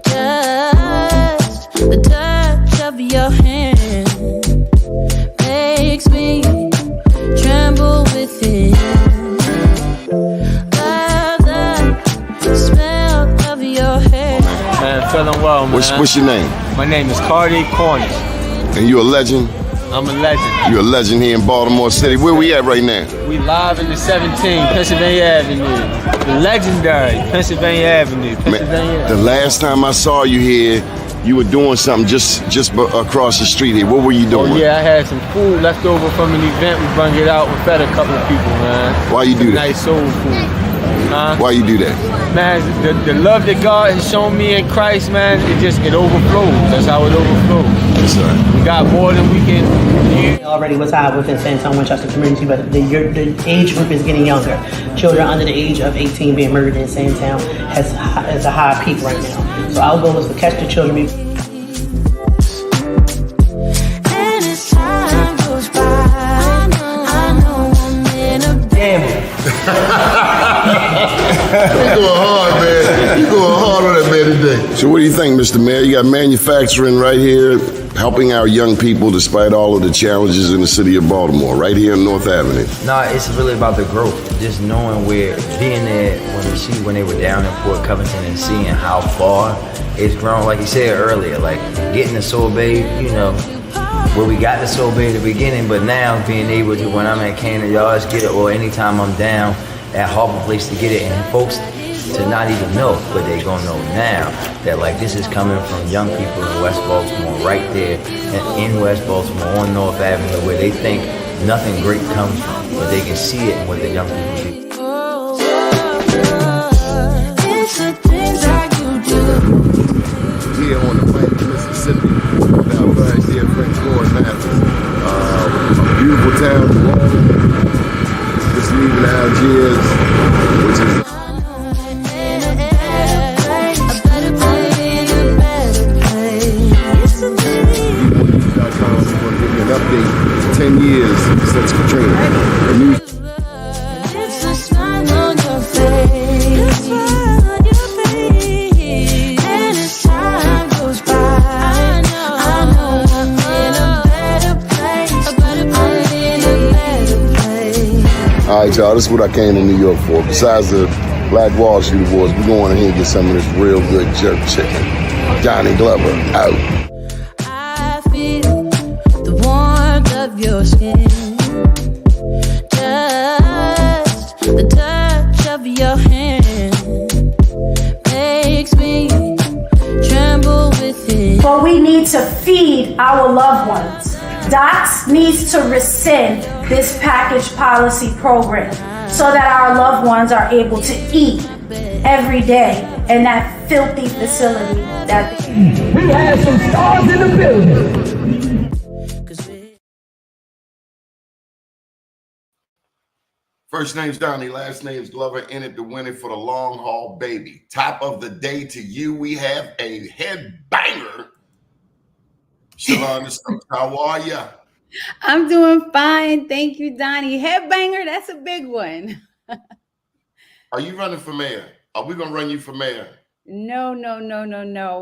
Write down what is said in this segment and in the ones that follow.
Just the touch of your hand makes me tremble within. Love the smell of your hair. Man, feeling well, man. What's your name? My name is Cardi Cornish. And you a legend? I'm a legend. You're a legend here in Baltimore City. Where we at right now? We live in the 17, Pennsylvania Avenue. The legendary Pennsylvania Avenue. Man, the last time I saw you here, you were doing something just across the street here. What were you doing? Oh yeah, I had some food left over from an event. We brung it out and fed a couple of people, man. Why you do that? Nice soul food. Why you do that? Man, the love that God has shown me in Christ, man, it overflows. That's how it overflows. That's right. We got more than we can use. Already was high within San Antonio, Winchester community, but the age group is getting younger. Children under the age of 18 being murdered in San Antonio has a high peak right now. So our goal is to catch the children. You're going hard, man. You're going hard on that man today. So what do you think, Mr. Mayor? You got manufacturing right here, helping our young people despite all of the challenges in the city of Baltimore, right here on North Avenue. No, it's really about the growth. Just knowing where, being there when they were down in Port Covington and seeing how far it's grown. Like you said earlier, like getting the Sorbet, you know, where we got the Sorbet at the beginning, but now being able to, when I'm at Cannon Yards, get it, or anytime I'm down at Harbor Place to get it, and folks to not even know, but they gonna know now that like this is coming from young people in West Baltimore, right there in West Baltimore on North Avenue, where they think nothing great comes from, but they can see it in what the young people do. Here on the Pike, Mississippi, our very dear friend Floyd Mathis. A beautiful town, just leaving Algiers, which is update 10 years since Katrina. The news. It's a smile on your face. And as time goes by, I know I'm in a better place. I'm in a better place. All right, y'all, this is what I came to New York for. Besides the Black Wall Street Awards, we're going in here and get some of this real good jerk chicken. Johnny Glover, out. Your skin, just the touch of your hand makes me tremble within. But we need to feed our loved ones. DOTS needs to rescind this package policy program so that our loved ones are able to eat every day in that filthy facility that we have some stars in the building. First name's Doni, last name's Glover, in it to win it for the long haul, baby. Top of the day to you, we have a head banger. Shelonda, Stokes, how are ya? I'm doing fine, thank you, Doni. Headbanger, that's a big one. Are you running for mayor? Are we gonna run you for mayor? No.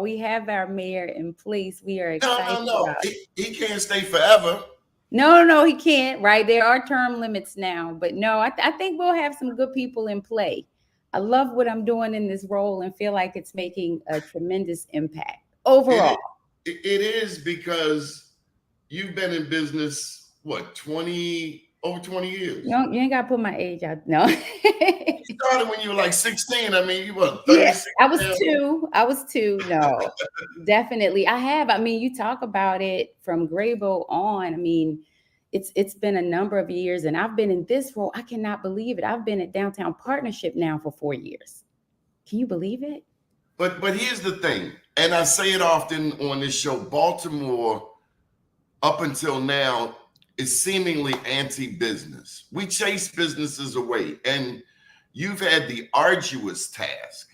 We have our mayor in place. We are excited. No. He can't stay forever. No, he can't, right? There are term limits now, but no, I think we'll have some good people in play. I love what I'm doing in this role and feel like it's making a tremendous impact overall. It is, because you've been in business, what, over 20 years? You ain't got to put my age out. No. You started when you were like 16. I mean, you were 36. Yes, I was two. No, definitely. I have. I mean, you talk about it from Graybo on. I mean, it's been a number of years, and I've been in this role. I cannot believe it. I've been at Downtown Partnership now for 4 years. Can you believe it? But here's the thing, and I say it often on this show, Baltimore, up until now, is seemingly anti-business. We chase businesses away, and you've had the arduous task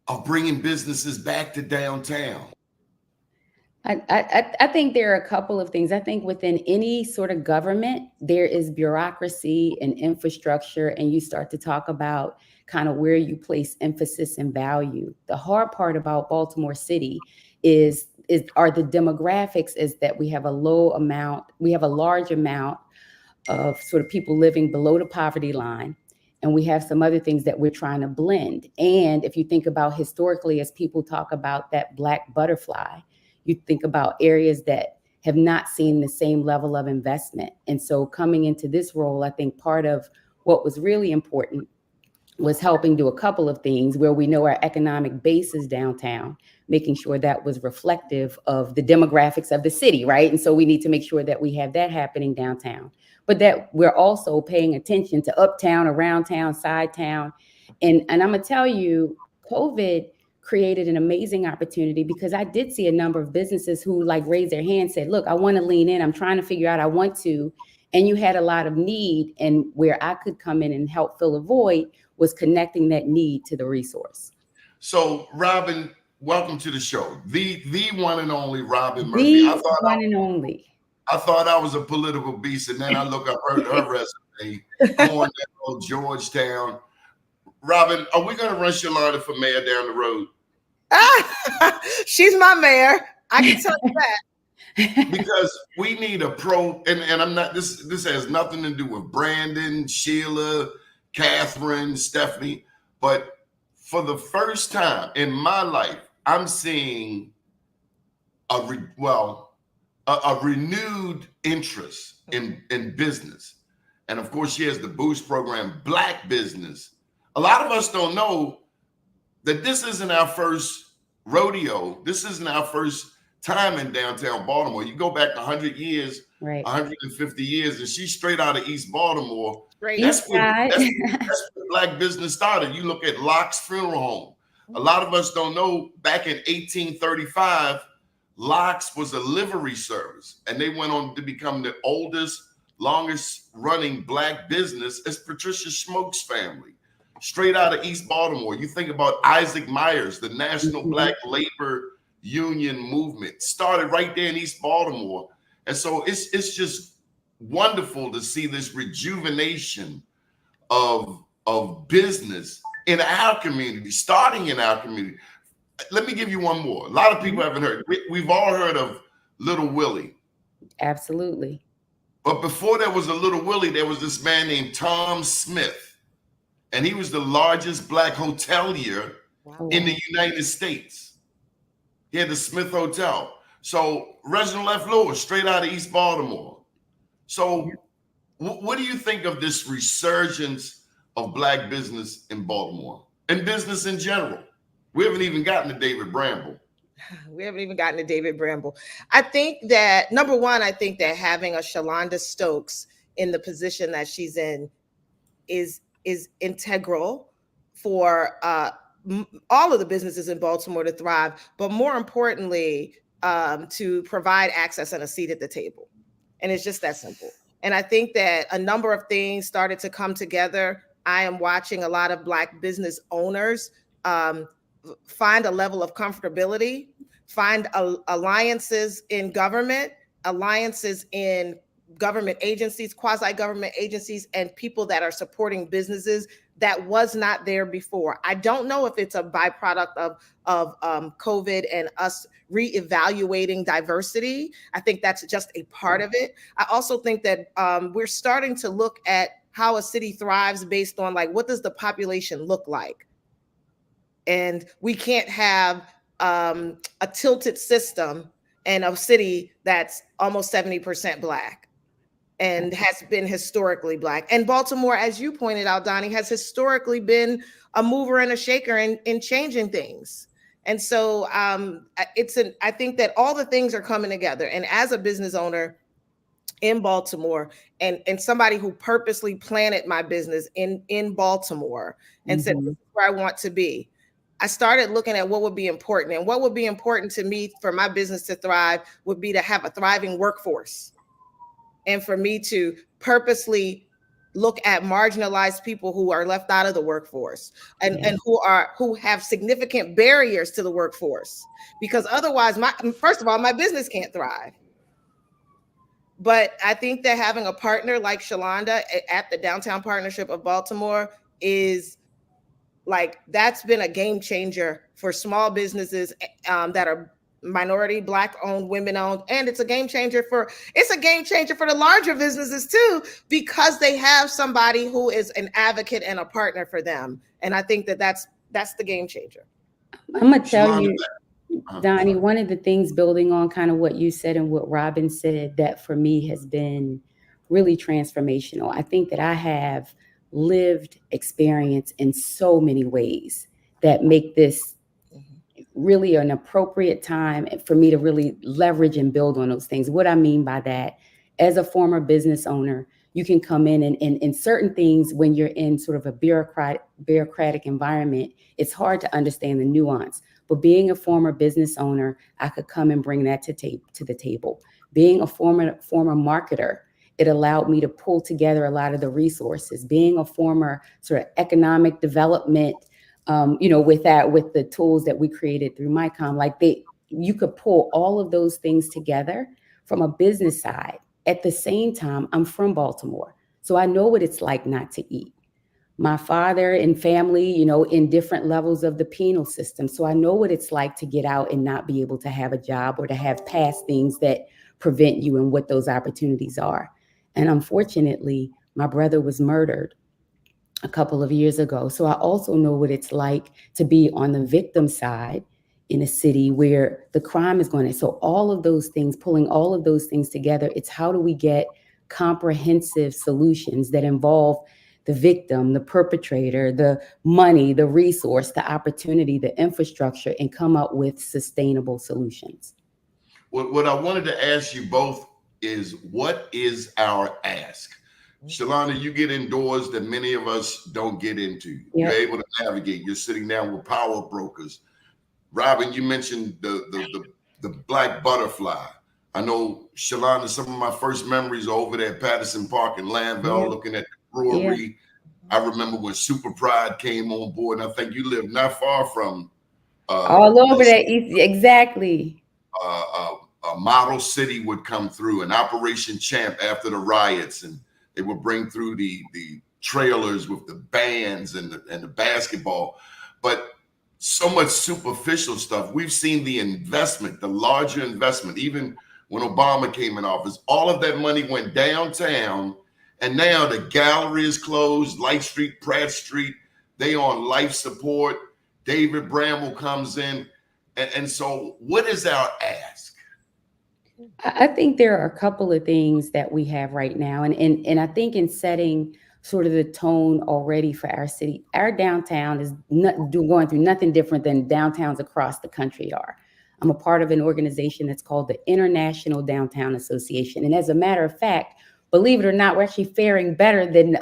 of bringing businesses back to downtown. I think there are a couple of things. I think within any sort of government, there is bureaucracy and infrastructure, and you start to talk about kind of where you place emphasis and value. The hard part about Baltimore City are the demographics, is that we have a large amount of sort of people living below the poverty line. And we have some other things that we're trying to blend. And if you think about historically, as people talk about that black butterfly, you think about areas that have not seen the same level of investment. And so coming into this role, I think part of what was really important was helping do a couple of things where we know our economic base is downtown, making sure that was reflective of the demographics of the city, right? And so we need to make sure that we have that happening downtown, but that we're also paying attention to uptown, around town, side town. And I'm gonna tell you, COVID created an amazing opportunity, because I did see a number of businesses who like raised their hand, said, look, I want to lean in. I'm trying to figure out, I want to. And you had a lot of need, and where I could come in and help fill a void was connecting that need to the resource. So Robyn, welcome to the show. The one and only Robyn Murphy. I thought I was a political beast, and then I look up her resume, going down Georgetown. Robyn, are we going to run Shelonda for mayor down the road? She's my mayor. I can tell you that. Because we need a pro, and I'm not, this has nothing to do with Brandon, Sheila, Catherine, Stephanie, but for the first time in my life, I'm seeing a renewed interest in business. And of course, she has the Boost program, Black business. A lot of us don't know that this isn't our first rodeo. This isn't our first time in downtown Baltimore. You go back 100 years, right, 150 years, and she's straight out of East Baltimore. That's where Black business started. You look at Locke's Funeral Home. A lot of us don't know, back in 1835, Locke's was a livery service, and they went on to become the oldest, longest running Black business. It's Patricia Schmoke's family, straight out of East Baltimore. You think about Isaac Myers, the National Black Labor Union movement started right there in East Baltimore. And so it's just wonderful to see this rejuvenation of business in our community, starting in our community. Let me give you one more. A lot of people haven't heard. We've all heard of Little Willie. Absolutely. But before there was a Little Willie, there was this man named Tom Smith. And he was the largest Black hotelier in the United States. He had the Smith Hotel. So Reginald F. Lewis, straight out of East Baltimore. So what do you think of this resurgence of Black business in Baltimore and business in general? We haven't even gotten to David Bramble. We haven't even gotten to David Bramble. I think that, number one, I think that having a Shelonda Stokes in the position that she's in is integral for all of the businesses in Baltimore to thrive, but more importantly, to provide access and a seat at the table. And it's just that simple. And I think that a number of things started to come together. I am watching a lot of Black business owners find a level of comfortability, find alliances in government, alliances in government agencies, quasi-government agencies, and people that are supporting businesses that was not there before. I don't know if it's a byproduct of COVID and us reevaluating diversity. I think that's just a part of it. I also think that we're starting to look at how a city thrives based on, like, what does the population look like? And we can't have a tilted system in a city that's almost 70% Black and has been historically Black. And Baltimore, as you pointed out, Doni, has historically been a mover and a shaker in changing things. And so I think that all the things are coming together. And as a business owner in Baltimore and somebody who purposely planted my business in Baltimore and said, this is where I want to be, I started looking at what would be important. And what would be important to me for my business to thrive would be to have a thriving workforce. And for me to purposely look at marginalized people who are left out of the workforce and who have significant barriers to the workforce, because otherwise first of all, my business can't thrive. But I think that having a partner like Shelonda at the Downtown Partnership of Baltimore is like, that's been a game changer for small businesses that are minority, Black owned, women owned, and it's a game changer for the larger businesses too, because they have somebody who is an advocate and a partner for them. And I think that that's the game changer. I'm gonna tell you, Doni, one of the things, building on kind of what you said and what Robyn said, that for me has been really transformational. I think that I have lived experience in so many ways that make this really an appropriate time for me to really leverage and build on those things. What I mean by that, as a former business owner, you can come in and certain things, when you're in sort of a bureaucratic environment, it's hard to understand the nuance. But being a former business owner, I could come and bring that to the table. Being a former marketer, it allowed me to pull together a lot of the resources. Being a former sort of economic development, with the tools that we created through MyCom, you could pull all of those things together from a business side. At the same time, I'm from Baltimore, so I know what it's like not to eat. My father and family, in different levels of the penal system. So I know what it's like to get out and not be able to have a job or to have past things that prevent you and what those opportunities are. And unfortunately, my brother was murdered a couple of years ago. So I also know what it's like to be on the victim side in a city where the crime is going on. So all of those things, pulling all of those things together, it's how do we get comprehensive solutions that involve the victim, the perpetrator, the money, the resource, the opportunity, the infrastructure, and come up with sustainable solutions. What I wanted to ask you both is, what is our ask? Shelonda, you get indoors that many of us don't get into. Yep. You're able to navigate. You're sitting down with power brokers. Robyn, you mentioned the black butterfly. I know, Shelonda, some of my first memories are over there at Patterson Park in Lanville, looking at the brewery. Yeah. I remember when Super Pride came on board, and I think you live not far from all over that east, exactly. A model city would come through, an Operation Champ after the riots, and they would bring through the trailers with the bands and the basketball. But so much superficial stuff. We've seen the investment, the larger investment, even when Obama came in office, all of that money went downtown, and now the gallery is closed, Light Street, Pratt Street, they on life support. David Bramble comes in. And so what is our ask? I think there are a couple of things that we have right now. And I think in setting sort of the tone already for our city, our downtown is going through nothing different than downtowns across the country are. I'm a part of an organization that's called the International Downtown Association. And as a matter of fact, believe it or not, we're actually faring better than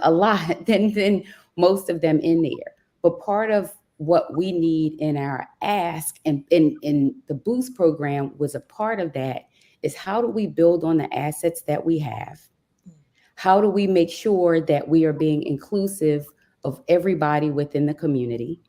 than most of them in there. But part of what we need in our ask and in the Boost program was a part of that, is how do we build on the assets that we have? How do we make sure that we are being inclusive of everybody within the community?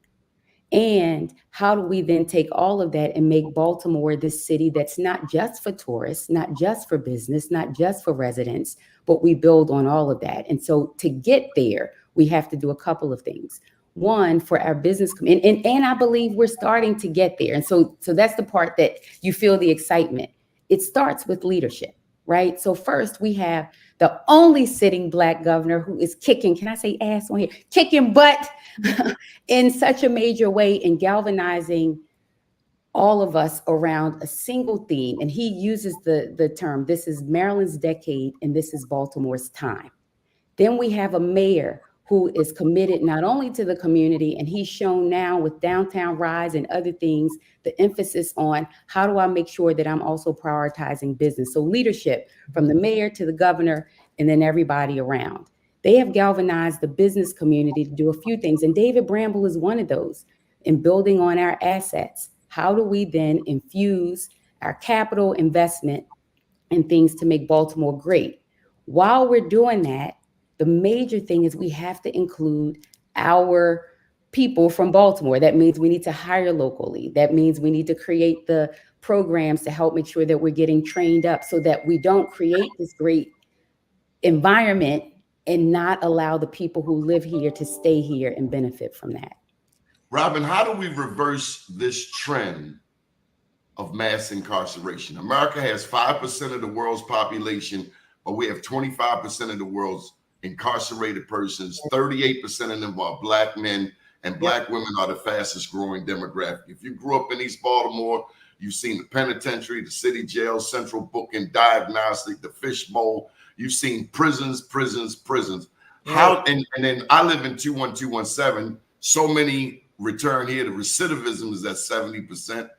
And how do we then take all of that and make Baltimore this city that's not just for tourists, not just for business, not just for residents, but we build on all of that. And so to get there, we have to do a couple of things. One, for our business, and I believe we're starting to get there. And so that's the part that you feel the excitement. It starts with leadership, right? So first, we have the only sitting Black governor who is kicking, can I say ass on here? Kicking butt in such a major way and galvanizing all of us around a single theme. And he uses the term, this is Maryland's decade and this is Baltimore's time. Then we have a mayor who is committed not only to the community, and he's shown now with Downtown Rise and other things, the emphasis on how do I make sure that I'm also prioritizing business. So leadership from the mayor to the governor and then everybody around. They have galvanized the business community to do a few things. And David Bramble is one of those. In building on our assets, how do we then infuse our capital investment and things to make Baltimore great? While we're doing that, the major thing is we have to include our people from Baltimore. That means we need to hire locally. That means we need to create the programs to help make sure that we're getting trained up so that we don't create this great environment and not allow the people who live here to stay here and benefit from that. Robyn, how do we reverse this trend of mass incarceration? America has 5% of the world's population, but we have 25% of the world's incarcerated persons. 38% of them are Black men, and Black women are the fastest growing demographic. If you grew up in East Baltimore, you've seen the penitentiary, the city jail, central booking, diagnostic, the fishbowl. You've seen prisons. How and then I live in 21217. So many return here. The recidivism is at 70%.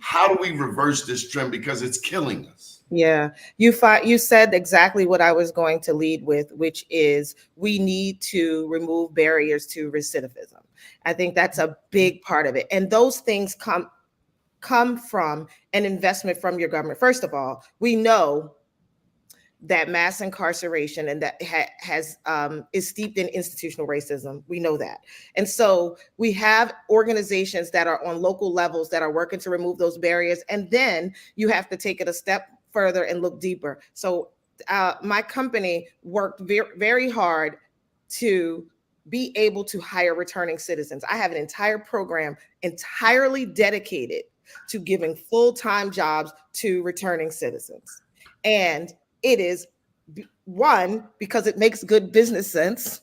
How do we reverse this trend? Because it's killing us. Yeah, you said exactly what I was going to lead with, which is we need to remove barriers to recidivism. I think that's a big part of it. And those things come from an investment from your government. First of all, we know that mass incarceration and that is steeped in institutional racism. We know that. And so we have organizations that are on local levels that are working to remove those barriers. And then you have to take it a step further and look deeper. So my company worked very hard to be able to hire returning citizens. I have an entire program entirely dedicated to giving full-time jobs to returning citizens. And it is, one, because it makes good business sense,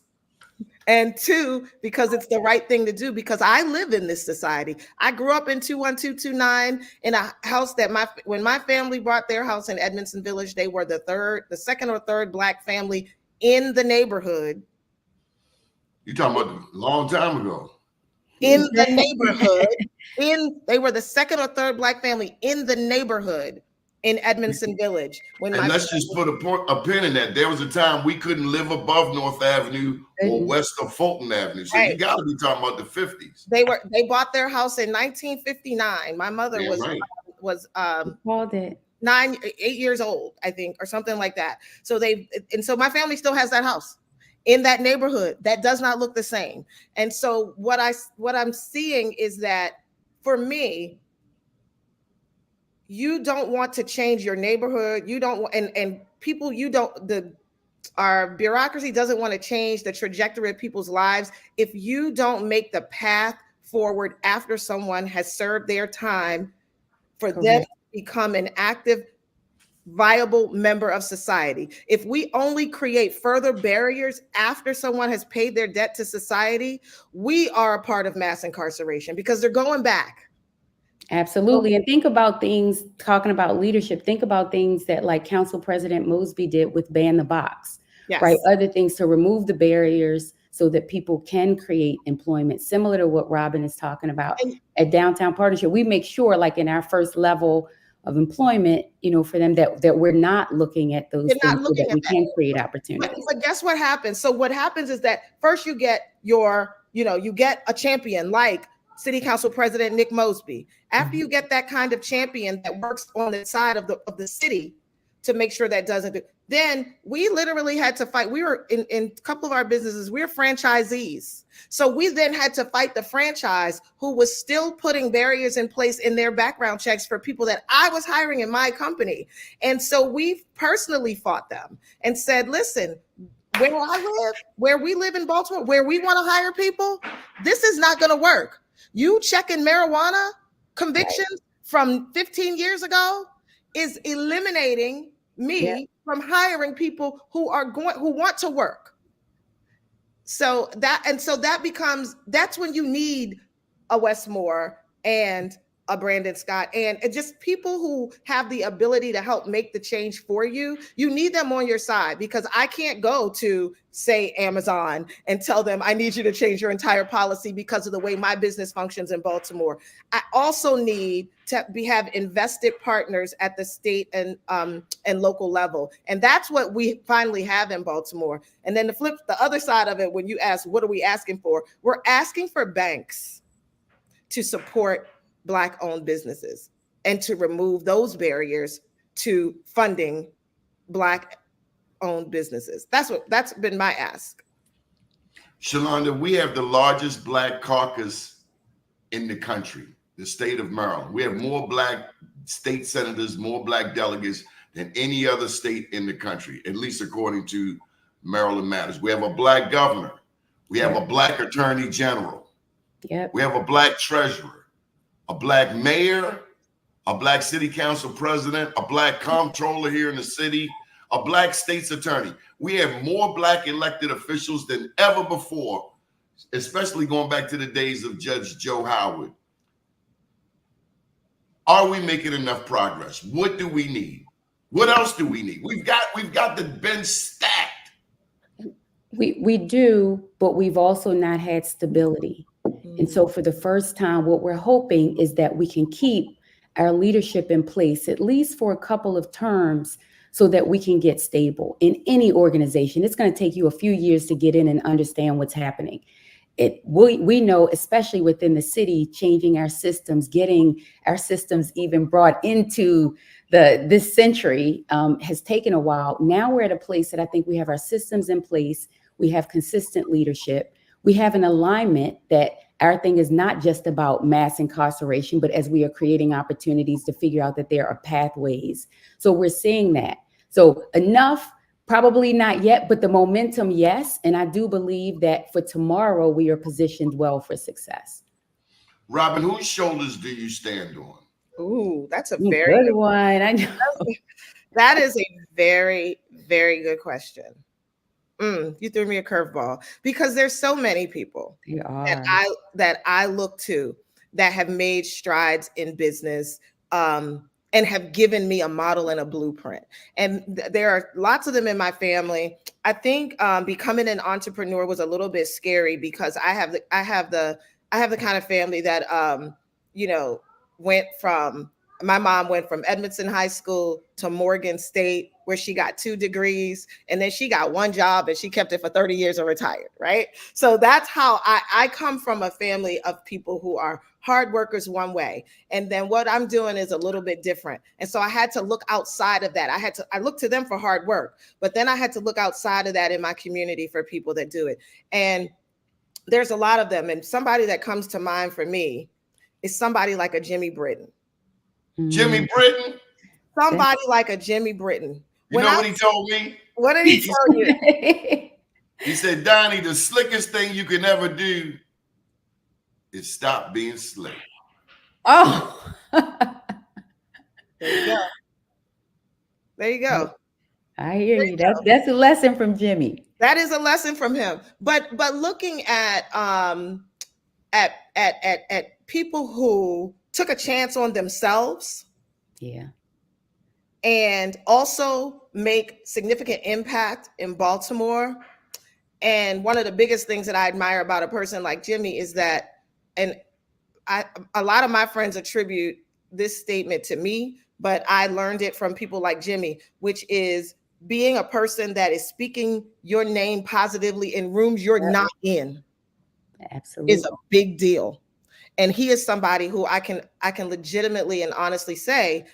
and two, because it's the right thing to do, because I live in this society. I grew up in 21229 in a house that when my family bought their house in Edmondson Village, they were the second or third Black family in the neighborhood. You're talking about a long time ago. In the neighborhood, they were the second or third Black family in the neighborhood in Edmondson Village. And let's just put a pin in that. There was a time we couldn't live above North Avenue or west of Fulton Avenue. So you got to be talking about the 50s. They bought their house in 1959. My mother was 8 years old, I think, or something like that. So so my family still has that house in that neighborhood that does not look the same. And so what I'm seeing is that, for me, you don't want to change your neighborhood. You don't, and people, our bureaucracy doesn't want to change the trajectory of people's lives if you don't make the path forward after someone has served their time for them to become an active, viable member of society. If we only create further barriers after someone has paid their debt to society, we are a part of mass incarceration because they're going back. Absolutely. And think about things, talking about leadership, think about things that like Council President Mosby did with Ban the Box, right? Other things to remove the barriers so that people can create employment, similar to what Robyn is talking about at Downtown Partnership. We make sure, like in our first level of employment, for them that we're not looking at those things so that we can create opportunities. But guess what happens? So what happens is that first you get you get a champion like City Council President Nick Mosby. After you get that kind of champion that works on the side of the city to make sure that doesn't do, then we literally had to fight. We were in a couple of our businesses, we're franchisees. So we then had to fight the franchise who was still putting barriers in place in their background checks for people that I was hiring in my company. And so we personally fought them and said, listen, where we live in Baltimore, where we want to hire people, this is not going to work. You checking marijuana convictions from 15 years ago is eliminating me from hiring people who want to work. So that's when you need a Westmore and a Brandon Scott and just people who have the ability to help make the change for you. You need them on your side, because I can't go to, say, Amazon and tell them I need you to change your entire policy because of the way my business functions in Baltimore. I also need to have invested partners at the state and local level. And that's what we finally have in Baltimore. And then the other side of it, when you ask, what are we asking for? We're asking for banks to support Black-owned businesses and to remove those barriers to funding Black owned businesses. That's been my ask. Shelonda, we have the largest Black caucus in the country, the state of Maryland. We have more Black state senators, more Black delegates than any other state in the country, at least according to Maryland Matters. We have a Black governor. We have a Black attorney general. Yep. We have a Black treasurer, a Black mayor, a Black city council president, a Black comptroller here in the city, a Black state's attorney. We have more Black elected officials than ever before, especially going back to the days of Judge Joe Howard. Are we making enough progress? What do we need? What else do we need? We've got the bench stacked. We do, but we've also not had stability. And so for the first time, what we're hoping is that we can keep our leadership in place, at least for a couple of terms, so that we can get stable. In any organization, it's going to take you a few years to get in and understand what's happening. We know, especially within the city, changing our systems, getting our systems even brought into this century has taken a while. Now we're at a place that I think we have our systems in place. We have consistent leadership. We have an alignment that our thing is not just about mass incarceration, but as we are creating opportunities to figure out that there are pathways. So we're seeing that. So enough, probably not yet, but the momentum, yes. And I do believe that for tomorrow, we are positioned well for success. Robyn, whose shoulders do you stand on? Ooh, that's a very good one. I know. That is a very, very good question. You threw me a curveball because there's so many people that I look to that have made strides in business and have given me a model and a blueprint. And there are lots of them in my family. I think becoming an entrepreneur was a little bit scary because I have the kind of family that my mom went from Edmondson High School to Morgan State, where she got 2 degrees, and then she got 1 job and she kept it for 30 years and retired, right? So that's how I come from, a family of people who are hard workers one way. And then what I'm doing is a little bit different. And so I had to look outside of that. I looked to them for hard work, but then I had to look outside of that in my community for people that do it. And there's a lot of them. And somebody that comes to mind for me is somebody like a Jimmy Britton. Jimmy Britton? Somebody like a Jimmy Britton. You know what he told me? What did he tell you? He said, Donnie, the slickest thing you can ever do is stop being slick. Oh. There you go. There you go. I hear you. That's a lesson from Jimmy. That is a lesson from him. But looking at people who took a chance on themselves. Yeah. And also make significant impact in Baltimore. And one of the biggest things that I admire about a person like Jimmy is that, and a lot of my friends attribute this statement to me, but I learned it from people like Jimmy, which is being a person that is speaking your name positively in rooms you're not in. Absolutely. Is a big deal. And he is somebody who I can legitimately and honestly say,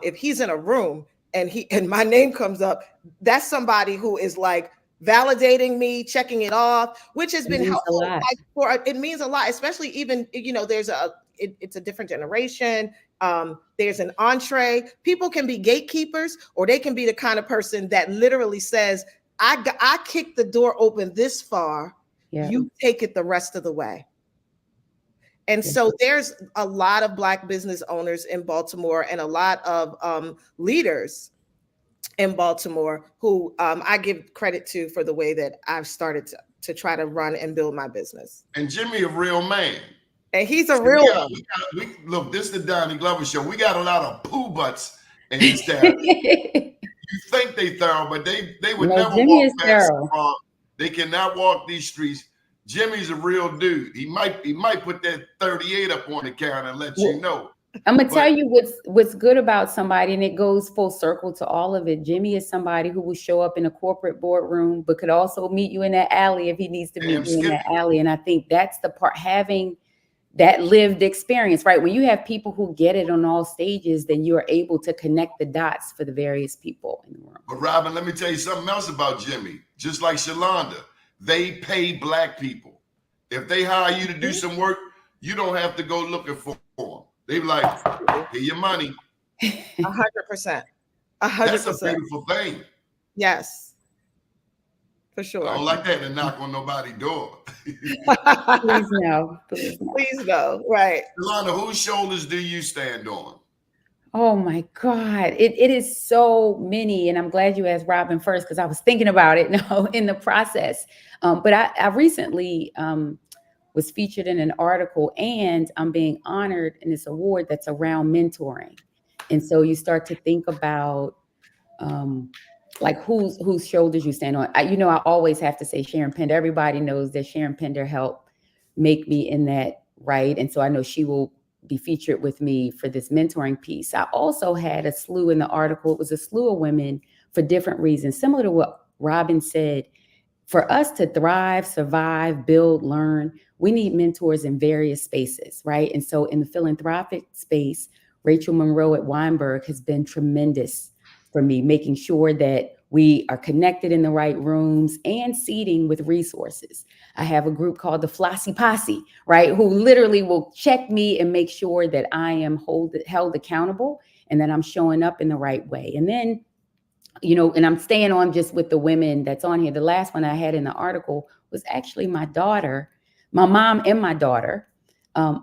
if he's in a room and my name comes up, that's somebody who is like validating me, checking it off, which has been helpful. It means a lot, especially even, it's a different generation. There's an entree. People can be gatekeepers, or they can be the kind of person that literally says, I kicked the door open this far, you take it the rest of the way. And so there's a lot of Black business owners in Baltimore and a lot of leaders in Baltimore who I give credit to for the way that I've started to try to run and build my business. And Jimmy, a real man. And he's a real one. Look, this is the Donnie Glover Show. We got a lot of poo butts in this town. You think they thorough, but they would never walk past. They cannot walk these streets. Jimmy's a real dude. He might put that 38 up on the counter and let you know. I'm gonna tell you what's good about somebody, and it goes full circle to all of it. Jimmy is somebody who will show up in a corporate boardroom, but could also meet you in that alley if he needs to meet you in that alley. And I think that's the part, having that lived experience, right? When you have people who get it on all stages, then you are able to connect the dots for the various people in the room. But Robyn, let me tell you something else about Jimmy. Just like Shelonda, they pay Black people. If they hire you to do some work, you don't have to go looking for them. They be like, "Here your money." 100%. 100%. That's a beautiful thing. Yes, for sure. I don't like that to knock on nobody's door. Please no. Please no. Please no. Right. Shelonda, whose shoulders do you stand on? Oh my God. It is so many. And I'm glad you asked Robyn first, because I was thinking about it in the process. But I recently was featured in an article, and I'm being honored in this award that's around mentoring. And so you start to think about like whose shoulders you stand on. I always have to say Sharon Pender. Everybody knows that Sharon Pender helped make me in that, right? And so I know she will be featured with me for this mentoring piece. I also had a slew in the article. It was a slew of women for different reasons, similar to what Robyn said. For us to thrive, survive, build, learn, we need mentors in various spaces, right? And so in the philanthropic space, Rachel Monroe at Weinberg has been tremendous for me, making sure that we are connected in the right rooms and seeding with resources. I have a group called the Flossie Posse, right, who literally will check me and make sure that I am held accountable and that I'm showing up in the right way. And then, and I'm staying on just with the women that's on here. The last one I had in the article was actually my daughter, my mom and my daughter.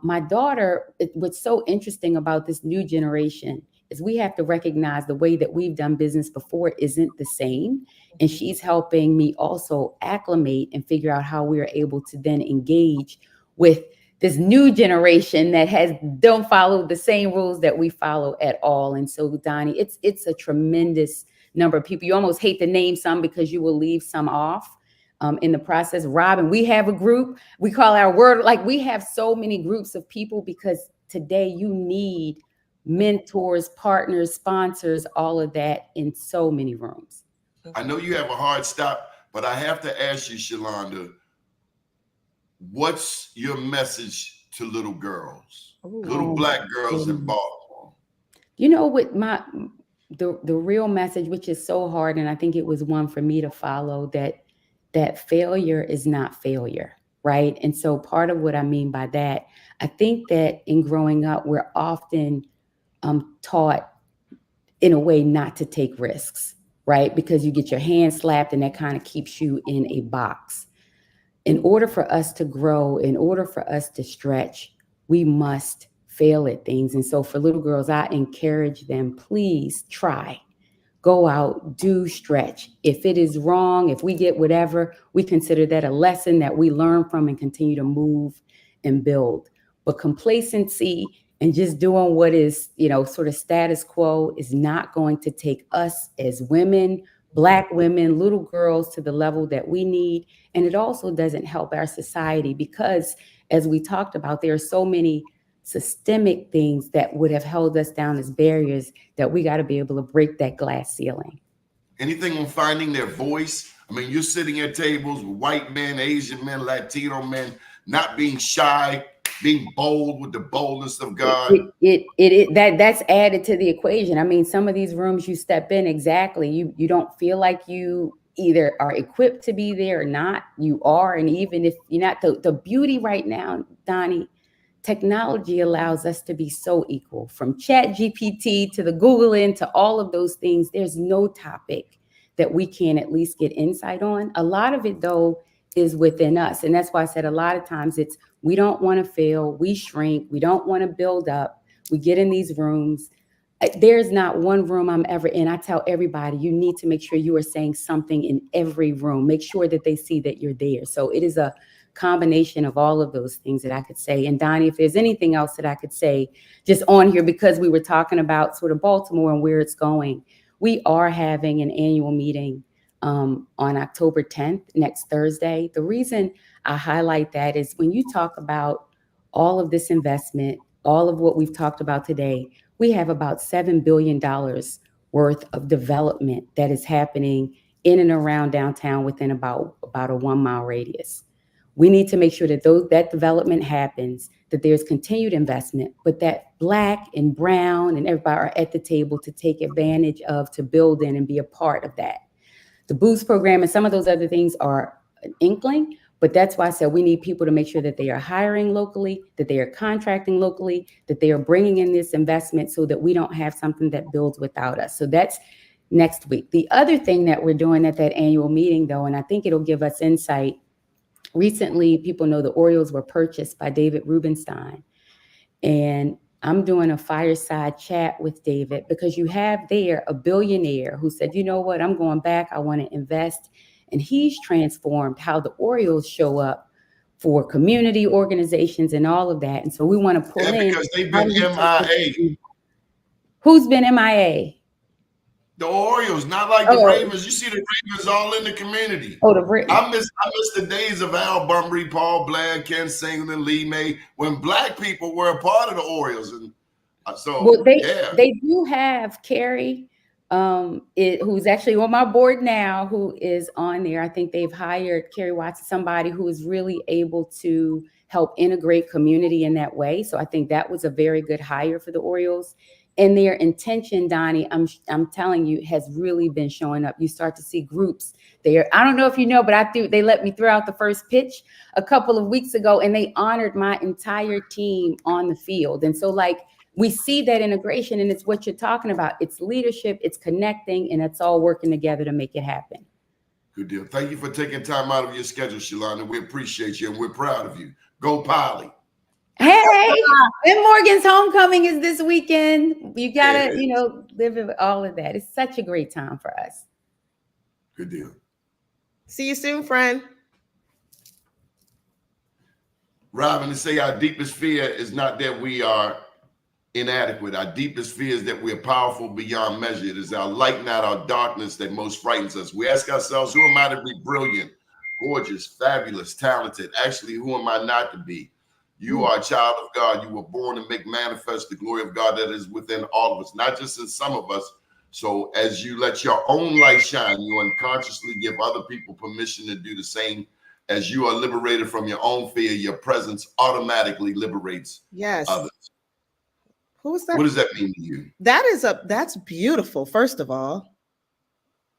My daughter, what's so interesting about this new generation is we have to recognize the way that we've done business before isn't the same. And she's helping me also acclimate and figure out how we are able to then engage with this new generation that don't follow the same rules that we follow at all. And so, Doni, it's a tremendous number of people. You almost hate to name some because you will leave some off in the process. Robyn, we have a group. We call our word, like we have so many groups of people because today you need mentors, partners, sponsors, all of that in so many rooms. I know you have a hard stop, but I have to ask you, Shelonda, what's your message to little girls, little Black girls in Baltimore? With the real message, which is so hard, and I think it was one for me to follow, that failure is not failure, right? And so part of what I mean by that, I think that in growing up, we're often taught in a way not to take risks, right? Because you get your hand slapped and that kind of keeps you in a box. In order for us to grow, in order for us to stretch, we must fail at things. And so for little girls, I encourage them, please try. Go out, do stretch. If it is wrong, if we get whatever, we consider that a lesson that we learn from and continue to move and build. But complacency and just doing what is, sort of status quo is not going to take us as women, Black women, little girls to the level that we need. And it also doesn't help our society because, as we talked about, there are so many systemic things that would have held us down as barriers that we got to be able to break that glass ceiling. Anything on finding their voice? I mean, you're sitting at tables with white men, Asian men, Latino men, not being shy, being bold with the boldness of God. That's added to the equation. I mean, some of these rooms you step in, exactly, you don't feel like you either are equipped to be there or not. You are, and even if you're not, the beauty right now, Doni, technology allows us to be so equal. From Chat GPT to the Googling to all of those things, there's no topic that we can't at least get insight on. A lot of it, though, is within us. And that's why I said a lot of times we don't want to fail, we shrink, we don't want to build up, we get in these rooms. There's not one room I'm ever in. I tell everybody, you need to make sure you are saying something in every room. Make sure that they see that you're there. So it is a combination of all of those things that I could say. And Doni, if there's anything else that I could say just on here, because we were talking about sort of Baltimore and where it's going, we are having an annual meeting on October 10th, next Thursday. The reason I highlight that is when you talk about all of this investment, all of what we've talked about today, we have about $7 billion worth of development that is happening in and around downtown within about a 1 mile radius. We need to make sure that that development happens, that there's continued investment, but that Black and brown and everybody are at the table to take advantage of, to build in and be a part of that. The Boost program and some of those other things are an inkling, but that's why I said we need people to make sure that they are hiring locally, that they are contracting locally, that they are bringing in this investment so that we don't have something that builds without us. So that's next week. The other thing that we're doing at that annual meeting, though, and I think it'll give us insight. Recently, people know the Orioles were purchased by David Rubenstein. And I'm doing a fireside chat with David because you have there a billionaire who said, you know what, I'm going back. I want to invest. And he's transformed how the Orioles show up for community organizations and all of that. And so we want to pull in. Because they've been MIA. Who's been MIA? The Orioles, not like the Ravens. You see the Ravens all in the community. Oh, I miss the days of Al Bunbury, Paul Blair, Ken Singleton, Lee May, when Black people were a part of the Orioles. And so, they do have Carrie, who's actually on my board now, who is on there. I think they've hired Carrie Watson, somebody who is really able to help integrate community in that way. So I think that was a very good hire for the Orioles. And their intention, Donnie, I'm telling you, has really been showing up. You start to see groups there. I don't know if you know, but they let me throw out the first pitch a couple of weeks ago, and they honored my entire team on the field. And so, like, we see that integration, and it's what you're talking about. It's leadership, it's connecting, and it's all working together to make it happen. Good deal. Thank you for taking time out of your schedule, Shelonda. We appreciate you, and we're proud of you. Go Polly. Hey, and Morgan's homecoming is this weekend. You gotta, live with all of that. It's such a great time for us. Good deal. See you soon, friend. Robyn, to say our deepest fear is not that we are inadequate. Our deepest fear is that we are powerful beyond measure. It is our light, not our darkness, that most frightens us. We ask ourselves, who am I to be brilliant, gorgeous, fabulous, talented? Actually, who am I not to be? You are a child of God. You were born to make manifest the glory of God that is within all of us, not just in some of us. So as you let your own light shine, you unconsciously give other people permission to do the same. As you are liberated from your own fear, your presence automatically liberates others. Who's that? What does that mean to you? That's beautiful, first of all.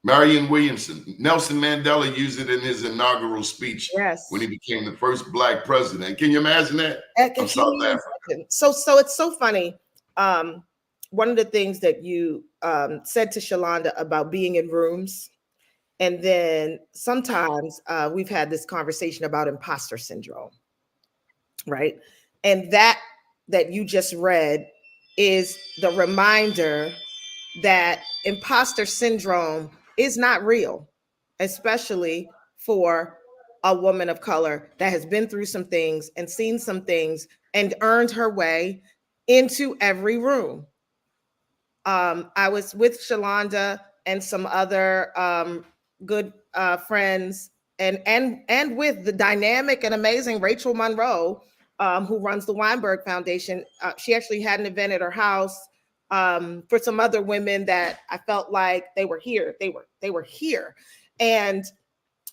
Marianne Williamson. Nelson Mandela used it in his inaugural speech when he became the first Black president. Can you imagine that? From South Africa. So it's so funny. One of the things that you said to Shelonda about being in rooms, and then sometimes we've had this conversation about imposter syndrome, right? And that you just read is the reminder that imposter syndrome is not real, especially for a woman of color that has been through some things and seen some things and earned her way into every room. I was with Shelonda and some other good friends and with the dynamic and amazing Rachel Monroe, who runs the Weinberg Foundation. She actually had an event at her house for some other women that I felt like they were here. They were here, and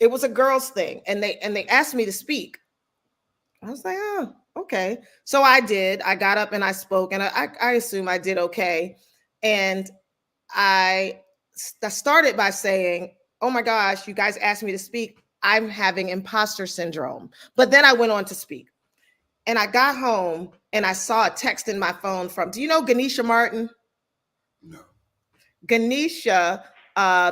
it was a girls' thing. And they asked me to speak. I was like, oh, okay. So I did. I got up and I spoke, and I assume I did okay. And I started by saying, oh my gosh, you guys asked me to speak. I'm having imposter syndrome. But then I went on to speak. And I got home and I saw a text in my phone from, do you know Ganesha Martin? No. Ganesha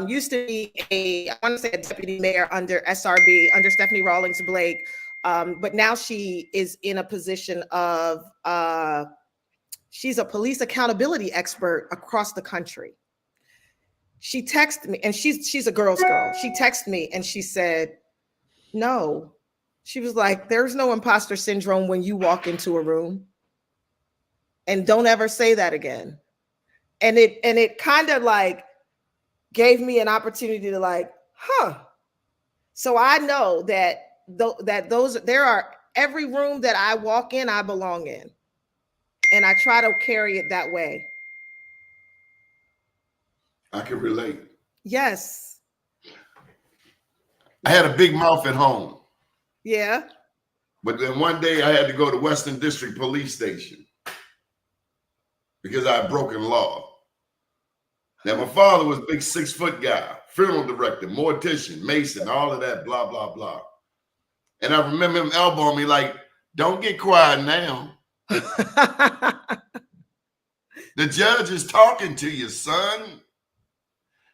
used to be I want to say a deputy mayor under SRB, under Stephanie Rawlings Blake. But now she is in a position of, she's a police accountability expert across the country. She texted me, and she's a girl's girl. She texted me and she said, no. She was like, there's no imposter syndrome when you walk into a room. And don't ever say that again. And it kind of like gave me an opportunity to like, So I know that there are every room that I walk in, I belong in. And I try to carry it that way. I can relate. Yes. I had a big mouth at home. Yeah. But then one day I had to go to Western District Police Station because I had broken law. Now, my father was a big 6-foot guy, funeral director, mortician, mason, all of that, blah, blah, blah. And I remember him elbowing me like, don't get quiet now. The judge is talking to you, son.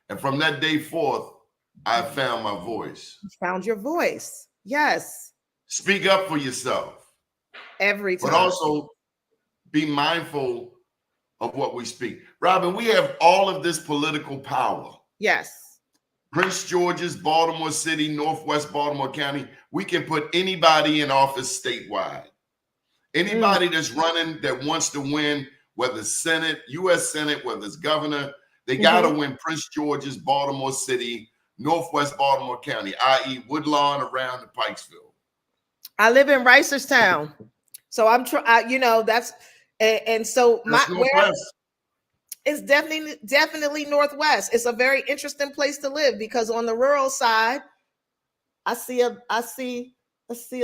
And from that day forth, I found my voice. You found your voice. Yes. Speak up for yourself. Every time. But also be mindful of what we speak. Robyn, we have all of this political power. Yes. Prince George's, Baltimore City, Northwest Baltimore County. We can put anybody in office statewide. Anybody that's running that wants to win, whether it's Senate, U.S. Senate, whether it's governor, they got to win Prince George's, Baltimore City, Northwest Baltimore County, i.e. Woodlawn around the Pikesville. I live in Reisterstown. So I'm trying, you know, that's, and so it's definitely Northwest. It's a very interesting place to live because on the rural side, I see a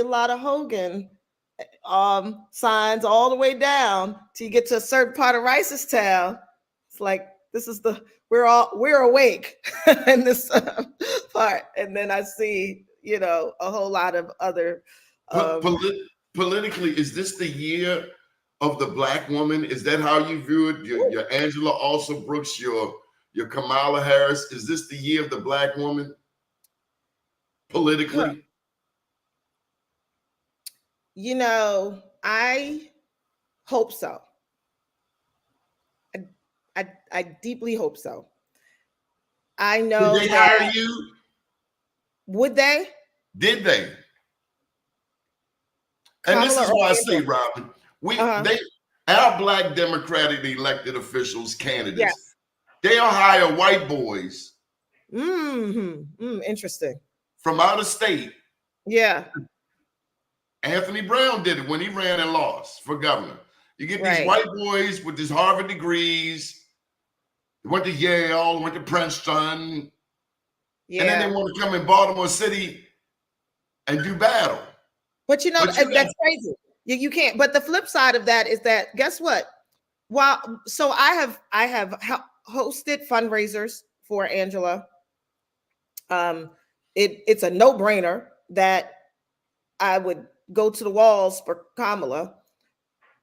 lot of Hogan signs all the way down till you get to a certain part of Reisterstown. It's like, this is we're awake in this part. And then I see, you know, a whole lot of other. Politically, is this the year of the Black woman? Is that how you view it? Your Angela also Brooks, your Kamala Harris. Is this the year of the Black woman politically? You know, I hope so. I deeply hope so. I know. Did they hire you? Would they? Did they? And this is why I say, Robyn, our Black democratically elected officials, candidates, they'll hire white boys. Interesting. From out of state. Yeah. Anthony Brown did it when he ran and lost for governor. You get these white boys with these Harvard degrees, they went to Yale, went to Princeton, and then they want to come in Baltimore City and do battle. But you know, that's crazy. You can't. But the flip side of that is that, guess what? So I have hosted fundraisers for Angela. It's a no-brainer that I would go to the walls for Kamala.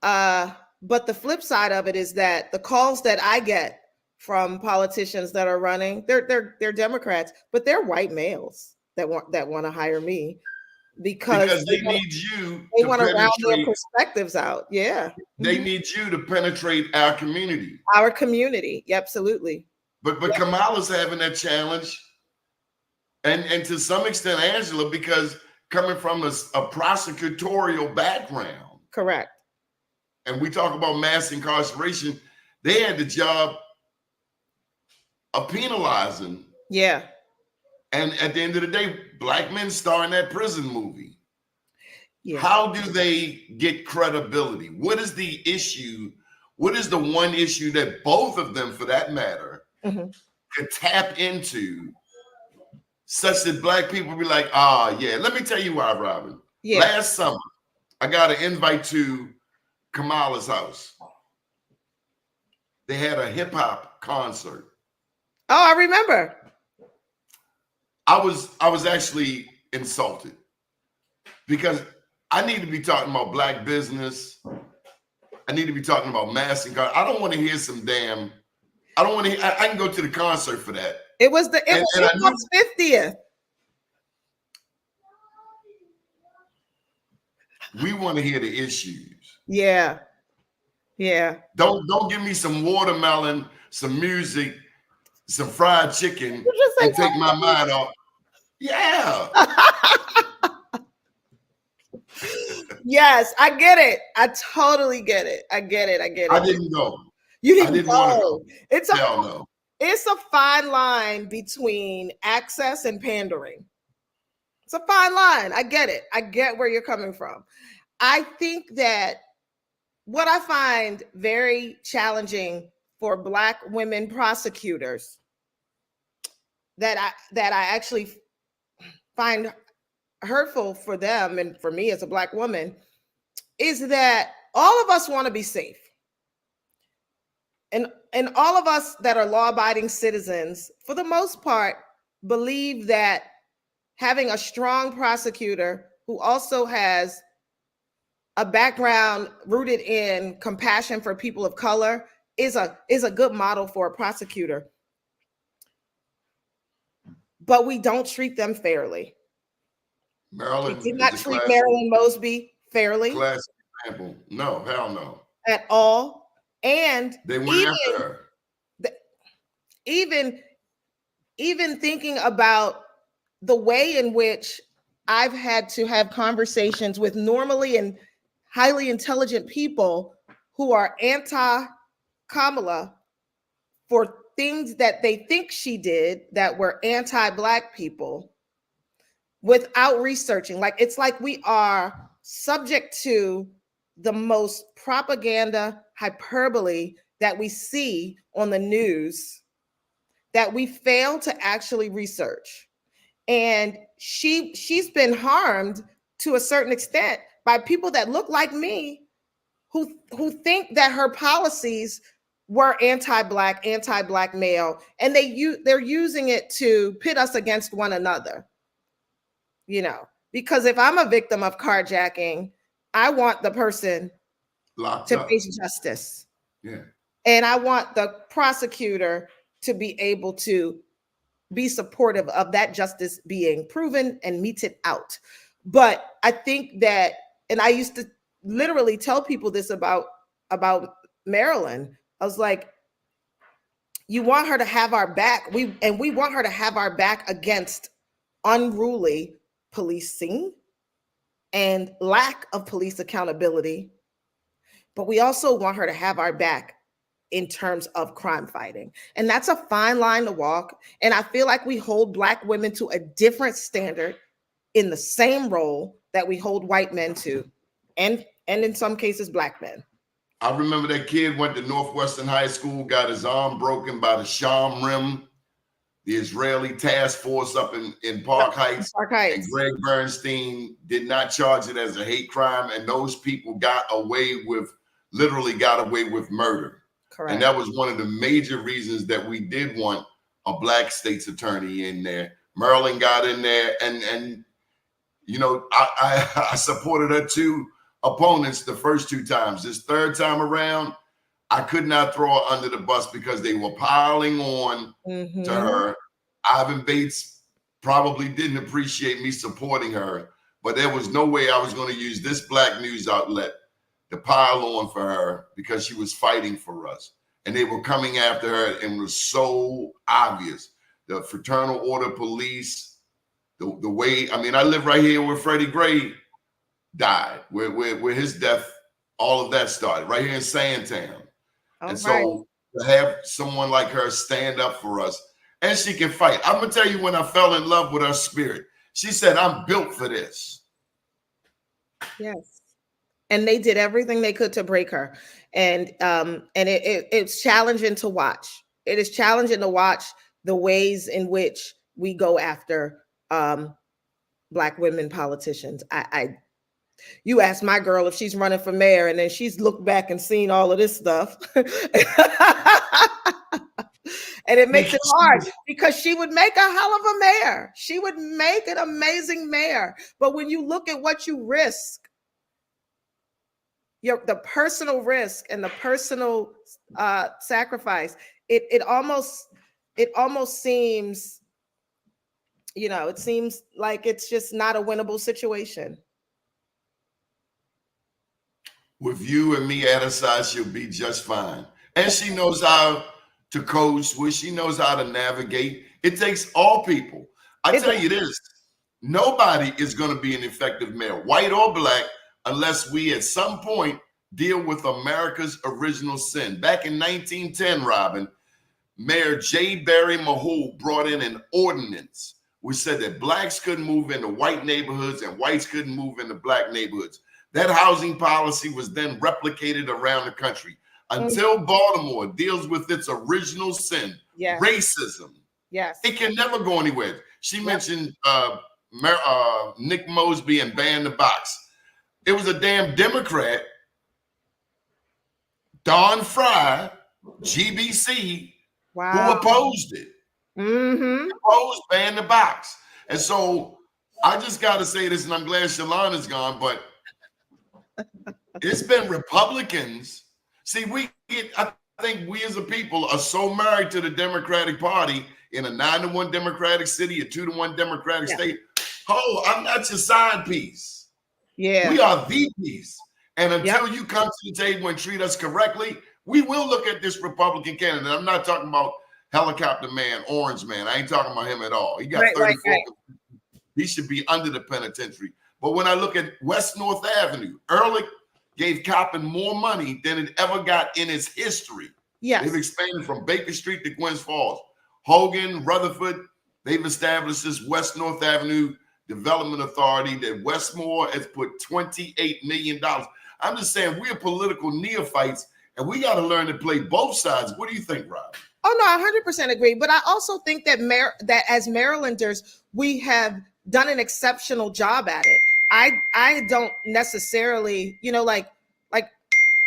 But the flip side of it is that the calls that I get from politicians that are running, they're Democrats, but they're white males that want to hire me. Because they need you. They want to round their perspectives out. Yeah. They need you to penetrate our community. Our community. Yeah, absolutely. But Kamala's having that challenge. And to some extent, Angela, because coming from a prosecutorial background. Correct. And we talk about mass incarceration. They had the job of penalizing. Yeah. And at the end of the day, Black men star in that prison movie. Yeah. How do they get credibility? What is the issue? What is the one issue that both of them, for that matter, could tap into such that Black people be like, yeah. Let me tell you why, Robyn. Yeah. Last summer, I got an invite to Kamala's house. They had a hip hop concert. Oh, I remember. I was actually insulted because I need to be talking about Black business. I need to be talking about mass incarceration. I don't want to hear some damn. I don't want to. I can go to the concert for that. It was 50th. We want to hear the issues. Yeah. Yeah. Don't give me some watermelon, some music, some fried chicken, and take my mind off. Yeah. Yes, I get it. I totally get it. I get it. I didn't go. You didn't go. Hell no. It's a fine line between access and pandering. It's a fine line. I get it. I get where you're coming from. I think that what I find very challenging for Black women prosecutors that I actually find hurtful for them and for me as a Black woman is that all of us want to be safe. And all of us that are law-abiding citizens, for the most part, believe that having a strong prosecutor who also has a background rooted in compassion for people of color is a good model for a prosecutor. But we don't treat them fairly. Maryland We did not treat Marilyn Mosby fairly. Classic example. No, hell no. At all. And they went after her. Even thinking about the way in which I've had to have conversations with normally and highly intelligent people who are anti-Kamala for things that they think she did that were anti-Black people without researching. Like, it's like we are subject to the most propaganda hyperbole that we see on the news that we fail to actually research. And she's been harmed to a certain extent by people that look like me who think that her policies were anti-Black male, and they're using it to pit us against one another. You know, because if I'm a victim of carjacking, I want the person locked to up, face justice. Yeah. And I want the prosecutor to be able to be supportive of that justice being proven and meted out. But I think that, and I used to literally tell people this about Marilyn. I was like, you want her to have our back. We want her to have our back against unruly policing and lack of police accountability. But we also want her to have our back in terms of crime fighting. And that's a fine line to walk. And I feel like we hold Black women to a different standard in the same role that we hold white men to, and in some cases, Black men. I remember that kid went to Northwestern High School, got his arm broken by the Shamrim, the Israeli task force up in Park Heights. And Greg Bernstein did not charge it as a hate crime. And those people literally got away with murder. Correct. And that was one of the major reasons that we did want a Black state's attorney in there. Maryland got in there, and you know, I supported her 2 opponents the first 2 times. This third time around, I could not throw her under the bus because they were piling on to her. Ivan Bates probably didn't appreciate me supporting her, but there was no way I was going to use this Black news outlet to pile on for her because she was fighting for us. And they were coming after her, and it was so obvious. The Fraternal Order Police, the way, I mean, I live right here where Freddie Gray died, where his death, all of that started, right here in Sandtown. So to have someone like her stand up for us, and she can fight. I'm gonna tell you when I fell in love with her spirit. She said, "I'm built for this." Yes. And they did everything they could to break her. And it's challenging to watch. It is challenging to watch the ways in which we go after Black women politicians. You ask my girl if she's running for mayor, and then she's looked back and seen all of this stuff. And it makes it hard because she would make a hell of a mayor. She would make an amazing mayor. But when you look at what you risk, the personal risk and the personal sacrifice, it almost seems, you know, it seems like it's just not a winnable situation. With you and me at her side, she'll be just fine. And she knows how to code switch. She knows how to navigate. It takes all people. I tell you this, nobody is going to be an effective mayor, white or Black, unless we at some point deal with America's original sin. Back in 1910, Robyn, Mayor J. Barry Mahou brought in an ordinance which said that Blacks couldn't move into white neighborhoods and whites couldn't move into Black neighborhoods. That housing policy was then replicated around the country until Baltimore deals with its original sin, racism. Yes. It can never go anywhere. She mentioned Nick Mosby and Ban the Box. It was a damn Democrat, Don Fry, GBC, who opposed it. Opposed Ban the Box. And so I just got to say this, and I'm glad Shelonda's gone, but it's been Republicans. See, I think we as a people are so married to the Democratic Party in a 9-1 Democratic city, a 2-1 Democratic state. Oh, I'm not your side piece. Yeah. We are the piece. And until you come to the table and treat us correctly, we will look at this Republican candidate. I'm not talking about Helicopter Man, Orange Man. I ain't talking about him at all. He got 34. He should be under the penitentiary. But when I look at West North Avenue, Ehrlich gave Coppin more money than it ever got in its history. Yes. They've expanded from Baker Street to Gwynns Falls. Hogan, Rutherford, they've established this West North Avenue Development Authority that Westmore has put $28 million. I'm just saying we're political neophytes and we got to learn to play both sides. What do you think, Rob? Oh, no, I 100% agree. But I also think that that as Marylanders, we have done an exceptional job at it. I don't necessarily, like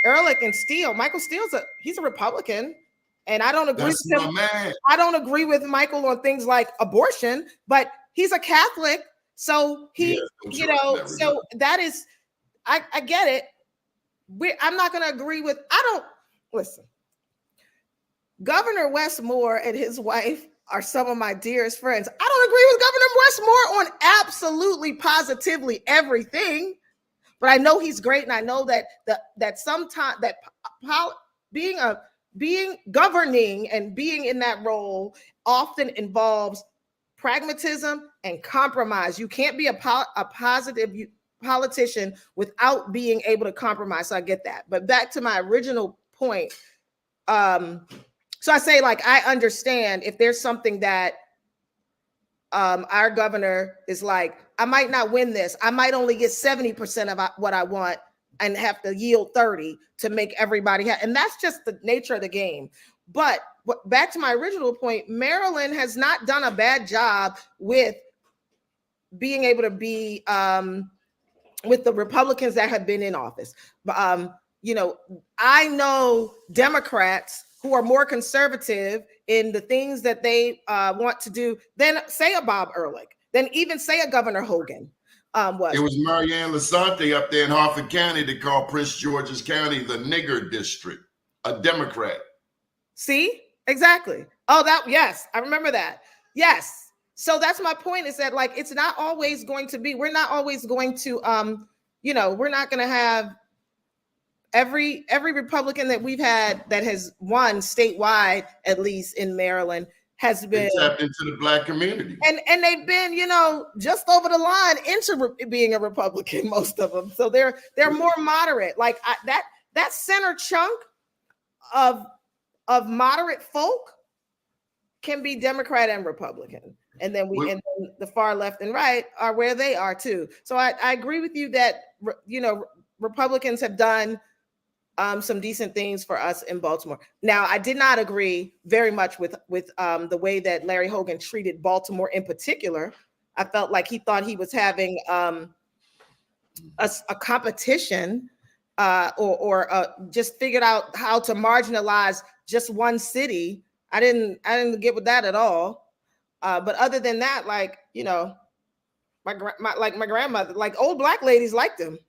Ehrlich and Steele. Michael Steele's he's a Republican, and I don't agree with him. I don't agree with Michael on things like abortion, but he's a Catholic, so so that is, I get it. I'm not going to agree with. Listen. Governor Westmore and his wife are some of my dearest friends. I don't agree with Governor Westmore on absolutely positively everything, but I know he's great, and I know that sometimes that being governing and being in that role often involves pragmatism and compromise. You can't be a positive politician without being able to compromise. So I get that. But back to my original point. So I say, I understand if there's something that our governor is like, I might not win this. I might only get 70% of what I want and have to yield 30 to make everybody happy. And that's just the nature of the game. But back to my original point, Maryland has not done a bad job with being able to be with the Republicans that have been in office. I know Democrats who are more conservative in the things that they want to do than say a Bob Ehrlich, than even say a Governor Hogan. It was Marianne Lasante up there in Harford County that called Prince George's County the nigger district, a Democrat. See, exactly. Oh, yes, I remember that. Yes. So that's my point, is that it's not always going to be, we're not always going to, we're not going to have every Republican that we've had that has won statewide, at least in Maryland, has been tapped into the Black community, and they've been, just over the line into being a Republican, most of them. So they're more moderate. That center chunk of moderate folk can be Democrat and Republican, and then and then the far left and right are where they are too. So I agree with you that Republicans have done some decent things for us in Baltimore. Now, I did not agree very much with the way that Larry Hogan treated Baltimore in particular. I felt like he thought he was having a competition or just figured out how to marginalize just one city. I didn't get with that at all. But other than that, my grandmother, old Black ladies liked him.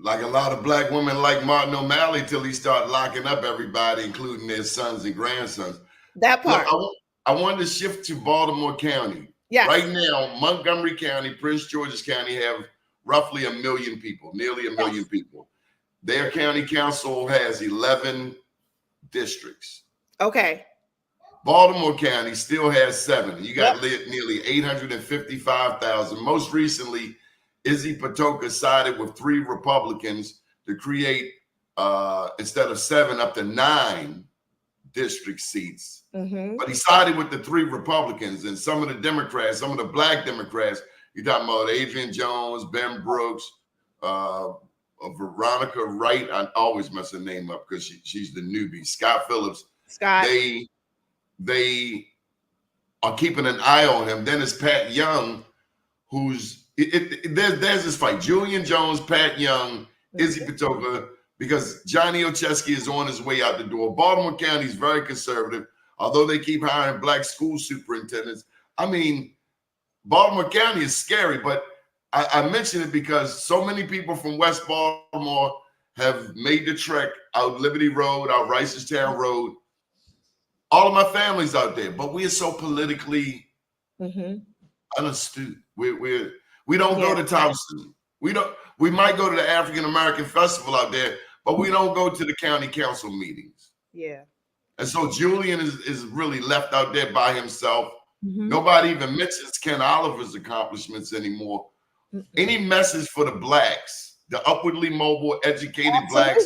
Like a lot of Black women like Martin O'Malley till he started locking up everybody, including their sons and grandsons. That part. Look, I wanted to shift to Baltimore County. Yes. Right now, Montgomery County, Prince George's County have roughly 1 million people, nearly 1 million people. Their county council has 11 districts. Okay. Baltimore County still has 7. You got nearly 855,000. Most recently, Izzy Patoka sided with 3 Republicans to create, instead of 7, up to 9 district seats. Mm-hmm. But he sided with the 3 Republicans, and some of the Democrats, some of the Black Democrats, you're talking about Adrian Jones, Ben Brooks, Veronica Wright. I always mess her name up because she's the newbie. Scott Phillips. Scott. They are keeping an eye on him. Then it's Pat Young, who's there's this fight: Julian Jones, Pat Young, Izzy Patoka, because Johnny Olszewski is on his way out the door. Baltimore County is very conservative, although they keep hiring black school superintendents. I mean, Baltimore County is scary, but I mention it because so many people from West Baltimore have made the trek out Liberty Road, out Reisterstown Road. All of my family's out there, but we are so politically unastute. We don't go to Thompson. We might go to the African American Festival out there, but we don't go to the county council meetings. Yeah. And so Julian is really left out there by himself. Nobody even mentions Ken Oliver's accomplishments anymore. Any message for the blacks, the upwardly mobile, educated blacks?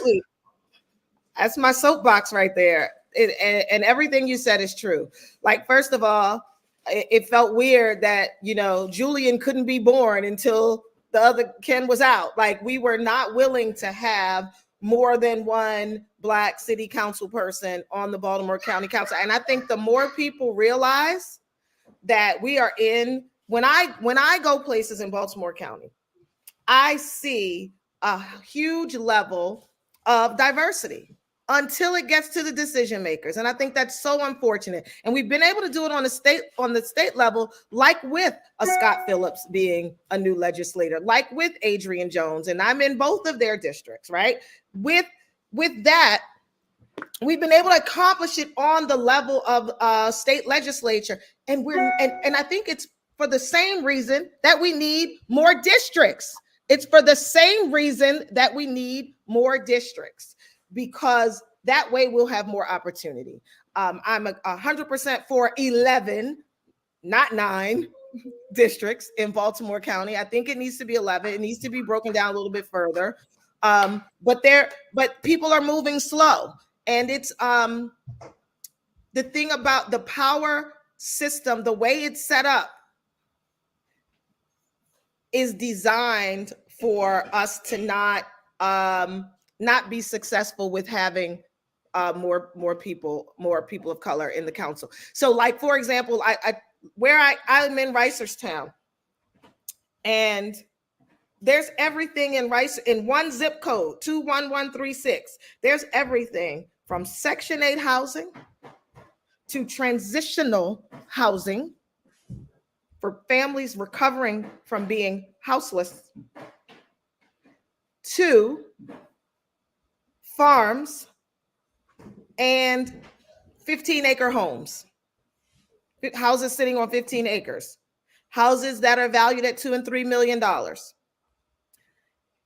That's my soapbox right there. And everything you said is true. Like, first of all, it felt weird that, you know, Julian couldn't be born until the other Ken was out. Like, we were not willing to have more than one black city council person on the Baltimore County Council. And I think the more people realize that we are in, when I go places in Baltimore County, I see a huge level of diversity until it gets to the decision makers. And I think that's so unfortunate. And we've been able to do it on the state level, like with a Scott Phillips being a new legislator, like with Adrian Jones, and I'm in both of their districts, right? With that, we've been able to accomplish it on the level of state legislature. And and I think it's for the same reason that we need more districts. It's for the same reason that we need more districts, because that way we'll have more opportunity. I'm 100% for 11, not 9 districts in Baltimore County. I think it needs to be 11. It needs to be broken down a little bit further. But people are moving slow. And it's the thing about the power system, the way it's set up, is designed for us to not be successful with having more people of color in the council. So, like, for example, I'm in Reisterstown, and there's everything in one zip code, 21136. There's everything from Section 8 housing to transitional housing for families recovering from being houseless, to farms and 15-acre homes, houses sitting on 15 acres, houses that are valued at $2 and $3 million.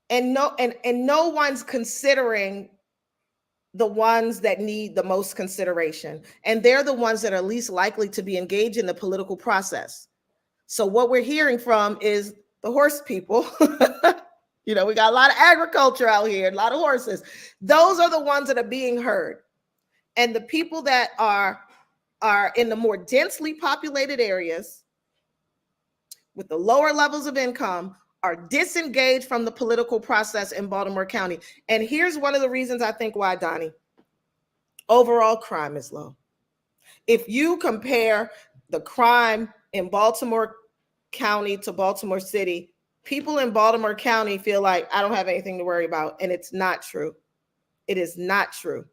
And no one's considering the ones that need the most consideration. And they're the ones that are least likely to be engaged in the political process. So what we're hearing from is the horse people. You know, we got a lot of agriculture out here, a lot of horses. Those are the ones that are being heard. And the people that are in the more densely populated areas with the lower levels of income are disengaged from the political process in Baltimore County. And here's one of the reasons I think why, Doni. Overall crime is low. If you compare the crime in Baltimore County to Baltimore City, people in Baltimore County feel like I don't have anything to worry about. And it's not true. It is not true.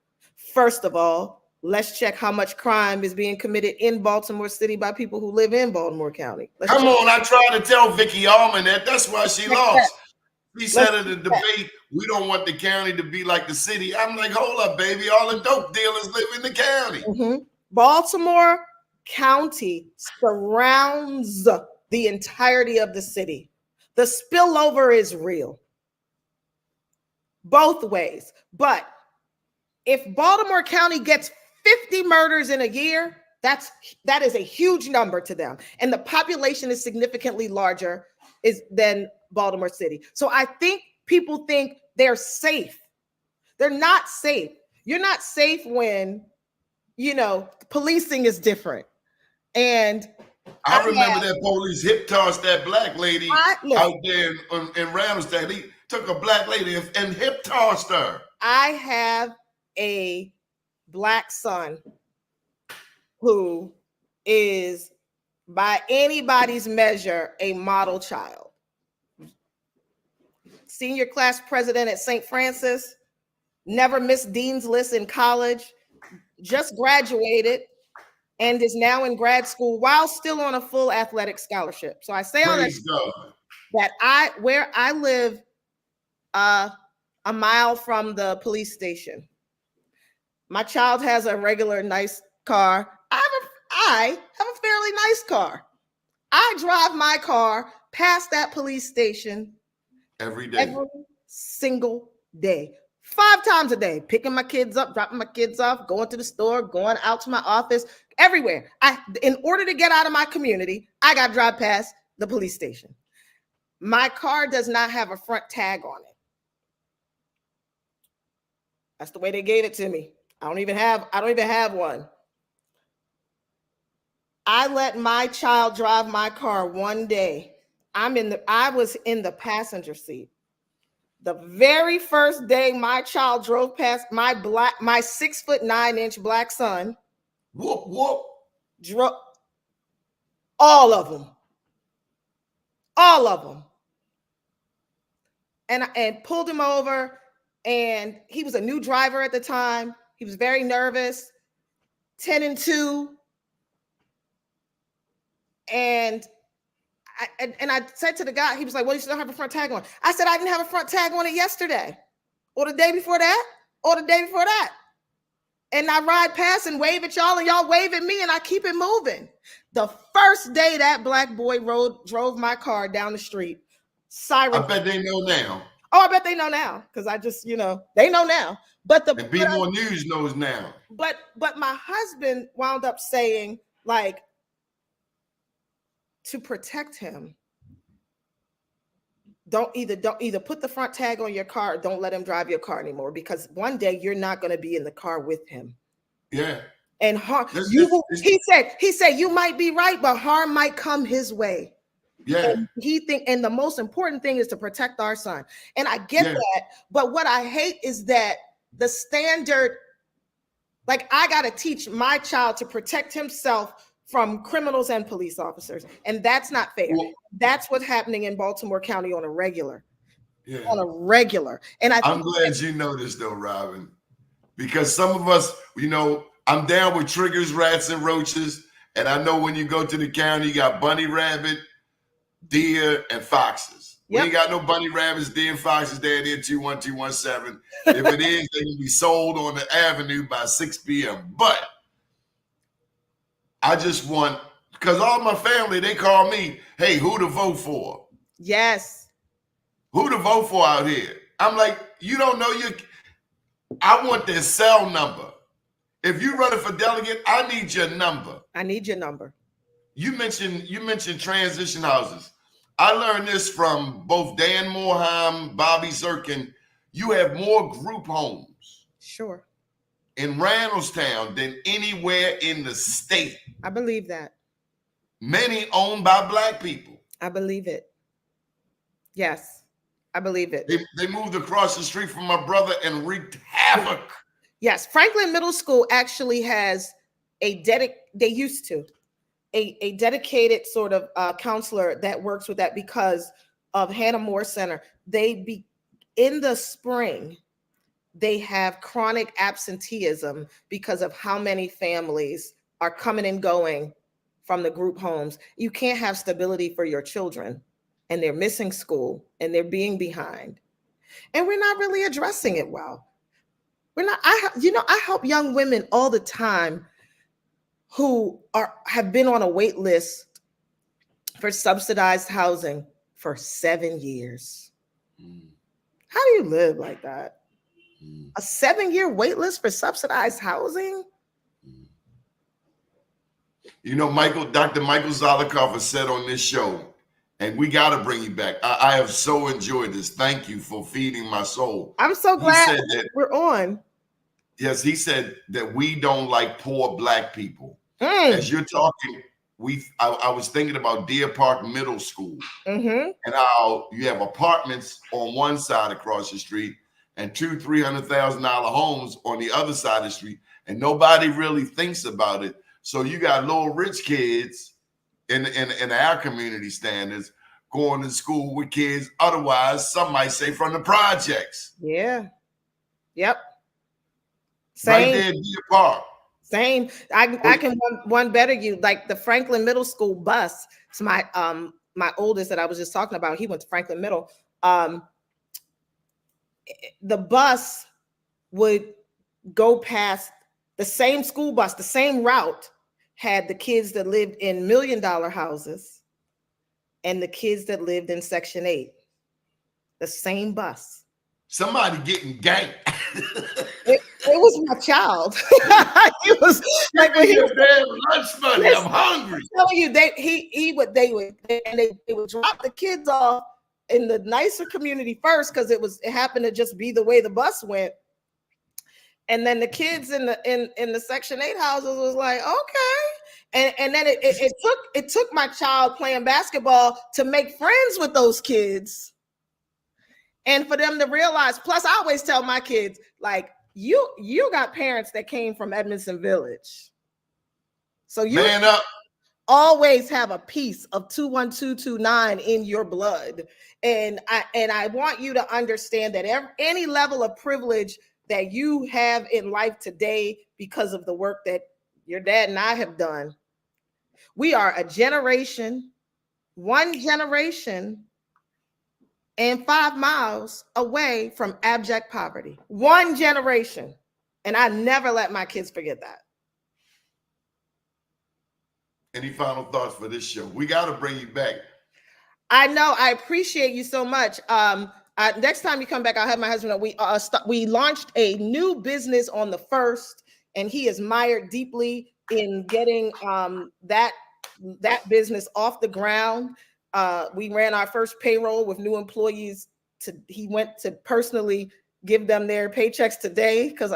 First of all, let's check how much crime is being committed in Baltimore City by people who live in Baltimore County. Come on, I tried to tell Vicky Allman that. That's why she lost. She said in the debate, we don't want the county to be like the city. I'm like, hold up, baby. All the dope dealers live in the county. Baltimore County surrounds the entirety of the city. The spillover is real, both ways. But if Baltimore County gets 50 murders in a year, that is a huge number to them. And the population is significantly larger than Baltimore City. So I think people think they're safe. They're not safe. You're not safe when, you know, policing is different. And I remember that police hip tossed that black lady out there in Ramsdale. He took a black lady and hip tossed her. I have a black son who is by anybody's measure, a model child. Senior class president at St. Francis, never missed dean's list in college, just graduated, and is now in grad school while still on a full athletic scholarship. So I say all that where I live a mile from the police station. My child has a regular nice car. I have a fairly nice car. I drive my car past that police station every day. Every single day. 5 times a day, picking my kids up, dropping my kids off, going to the store, going out to my office, everywhere. In order to get out of my community, I got to drive past the police station. My car does not have a front tag on it. That's the way they gave it to me. I don't even have one. I let my child drive my car one day. I was in the passenger seat. The very first day my child drove past my 6'9" black son. Whoop, whoop. Drove all of them. All of them. And pulled him over. And he was a new driver at the time. He was very nervous. 10-2. And I said to the guy, he was like, well, you still have a front tag on. I said, I didn't have a front tag on it yesterday, or the day before that, or the day before that. And I ride past and wave at y'all, and y'all wave at me, and I keep it moving. The first day that black boy drove my car down the street, siren. I bet they know now. Oh, I bet they know now, because I just, they know now. But and Be More News knows now. But my husband wound up saying, like, to protect him, don't either put the front tag on your car or don't let him drive your car anymore, because one day you're not going to be in the car with him. Yeah. And harm, he said you might be right, but harm might come his way. Yeah. And the most important thing is to protect our son. And I get that, but what I hate is that the standard, like, I got to teach my child to protect himself from criminals and police officers. And that's not fair. Well, that's what's happening in Baltimore County on a regular. Yeah. On a regular. And I'm glad you know this though, Robyn, because some of us, I'm down with triggers, rats, and roaches. And I know when you go to the county, you got bunny, rabbit, deer, and foxes. Yep. We ain't got no bunny, rabbits, deer, and foxes there in 21217. If it is, they can be sold on the avenue by 6 p.m. But I just want, because all my family, they call me, hey, who to vote for? Yes. Who to vote for out here? I'm like, you don't know I want their cell number. If you're running for delegate, I need your number. I need your number. You mentioned transition houses. I learned this from both Dan Moorheim, Bobby Zirkin. You have more group homes. Sure. In Randallstown than anywhere in the state. I believe that. Many owned by black people. I believe it. Yes, I believe it. They moved across the street from my brother and wreaked havoc. Yes, Franklin Middle School actually has a dedicated sort of counselor that works with that because of Hannah Moore Center. In the spring, they have chronic absenteeism because of how many families are coming and going from the group homes. You can't have stability for your children, and they're missing school and they're being behind. And we're not really addressing it well. I help young women all the time who have been on a wait list for subsidized housing for 7 years. How do you live like that? A 7-year wait list for subsidized housing? Dr. Michael Zolikoff has said on this show, and we got to bring you back. I have so enjoyed this. Thank you for feeding my soul. I'm so glad we're on. Yes, he said that we don't like poor black people. As you're talking, I was thinking about Deer Park Middle School and how you have apartments on one side across the street and $200,000-$300,000 homes on the other side of the street, and nobody really thinks about it. So you got little rich kids in our community standards, going to school with kids. Otherwise, some might say from the projects. Yeah. Yep. Same. Right there in Deer Park. Same. I can one better you, like the Franklin Middle School bus. It's my oldest that I was just talking about. He went to Franklin Middle. The bus would go past the same school bus, the same route, had the kids that lived in $1 million houses and the kids that lived in Section 8. The same bus. Somebody getting ganked. It was my child. It was like when he was damn lunch money. I'm hungry. I'm telling you, they would drop the kids off in the nicer community first because it happened to just be the way the bus went. And then the kids in the Section 8 houses was like, okay. And then it took my child playing basketball to make friends with those kids. And for them to realize, plus I always tell my kids, like, you got parents that came from Edmondson Village. So you man up. Always have a piece of 21229 in your blood. And I want you to understand that any level of privilege that you have in life today because of the work that your dad and I have done, we are one generation and 5 miles away from abject poverty. One generation. And I never let my kids forget that. Any final thoughts for this show? We got to bring you back. I know. I appreciate you so much. Next time you come back, I'll have my husband. We launched a new business on the 1st, and he is mired deeply in getting that business off the ground. We ran our first payroll with new employees. He went to personally give them their paychecks today because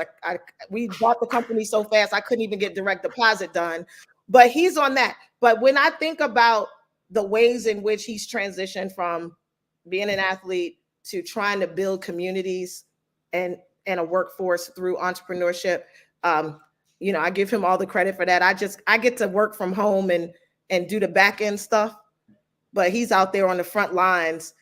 we bought the company so fast I couldn't even get direct deposit done. But he's on that. But when I think about the ways in which he's transitioned from being an athlete to trying to build communities and a workforce through entrepreneurship, I give him all the credit for that. I get to work from home and do the back end stuff. But he's out there on the front lines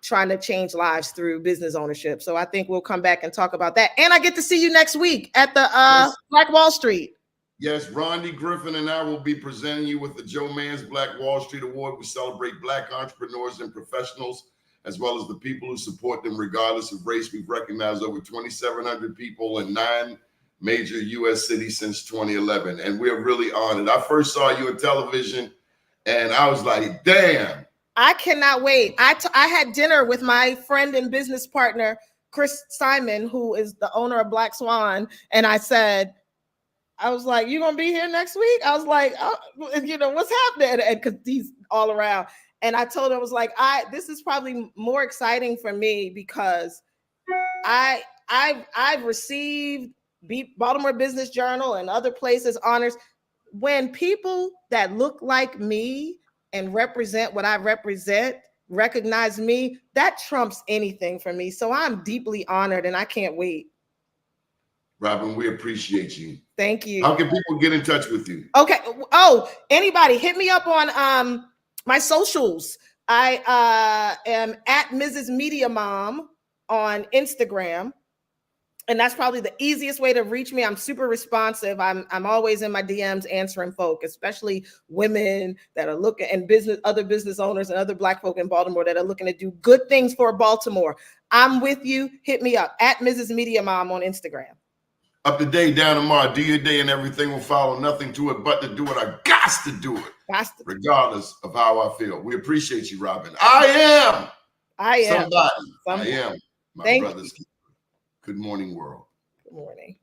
trying to change lives through business ownership. So I think we'll come back and talk about that. And I get to see you next week at the Black Wall Street. Yes, Rondi Griffin and I will be presenting you with the Joe Mann's Black Wall Street Award. We celebrate Black entrepreneurs and professionals, as well as the people who support them regardless of race. We've recognized over 2,700 people in 9 major U.S. cities since 2011. And we're really honored. I first saw you on television, and I was like, damn. I cannot wait. I had dinner with my friend and business partner, Chris Simon, who is the owner of Black Swan. And I was like, you going to be here next week? I was like, oh, what's happening? And because he's all around. And I told him, I was like, this is probably more exciting for me because I've received Baltimore Business Journal and other places honors. When people that look like me and represent what I represent recognize me, that trumps anything for me. So I'm deeply honored and I can't wait. Robyn, we appreciate you. Thank you. How can people get in touch with you? Okay. Oh, anybody hit me up on my socials. I am at Mrs. Media Mom on Instagram. And that's probably the easiest way to reach me. I'm super responsive. I'm always in my DMs answering folk, especially women that are looking, and other business owners and other Black folk in Baltimore that are looking to do good things for Baltimore. I'm with you. Hit me up at Mrs. Media Mom on Instagram. Up to date, down tomorrow. Do your day and everything will follow. Nothing to it but to do it. I got to do it. Regardless of how I feel. We appreciate you, Robyn. I am somebody. I am my brother's keeper. Good morning, world. Good morning.